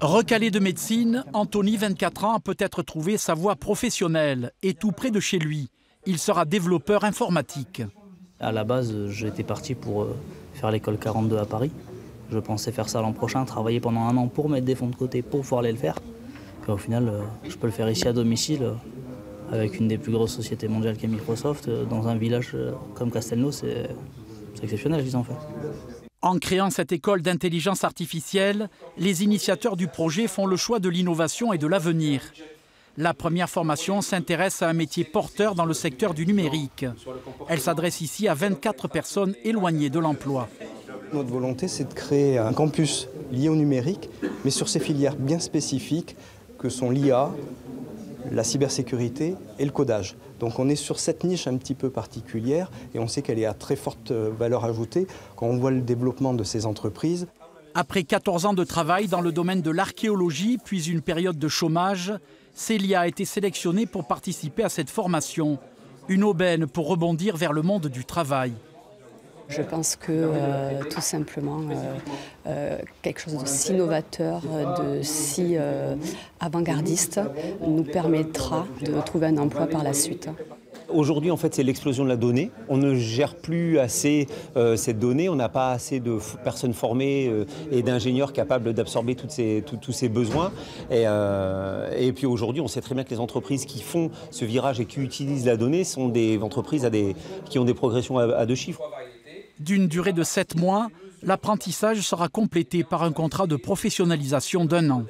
Recalé de médecine, Anthony, 24 ans, a peut-être trouvé sa voie professionnelle et tout près de chez lui. Il sera développeur informatique. À la base, j'étais parti pour faire l'école 42 à Paris. Je pensais faire ça l'an prochain, travailler pendant 1 an pour mettre des fonds de côté pour pouvoir aller le faire. Et au final, je peux le faire ici à domicile avec une des plus grosses sociétés mondiales qu'est Microsoft. Dans un village comme Castelnau, c'est exceptionnel ce qu'ils ont fait. En créant cette école d'intelligence artificielle, les initiateurs du projet font le choix de l'innovation et de l'avenir. La première formation s'intéresse à un métier porteur dans le secteur du numérique. Elle s'adresse ici à 24 personnes éloignées de l'emploi. Notre volonté, c'est de créer un campus lié au numérique, mais sur ces filières bien spécifiques que sont l'IA, la cybersécurité et le codage. Donc on est sur cette niche un petit peu particulière et on sait qu'elle est à très forte valeur ajoutée quand on voit le développement de ces entreprises. Après 14 ans de travail dans le domaine de l'archéologie, puis une période de chômage, Célia a été sélectionnée pour participer à cette formation. Une aubaine pour rebondir vers le monde du travail. Je pense que tout simplement quelque chose de si novateur, de si avant-gardiste nous permettra de trouver un emploi par la suite. Aujourd'hui, en fait, c'est l'explosion de la donnée. On ne gère plus assez cette donnée. On n'a pas assez de personnes formées et d'ingénieurs capables d'absorber tous ces besoins. Et puis aujourd'hui, on sait très bien que les entreprises qui font ce virage et qui utilisent la donnée sont des entreprises qui ont des progressions à 2 chiffres. D'une durée de 7 mois, l'apprentissage sera complété par un contrat de professionnalisation d'1 an.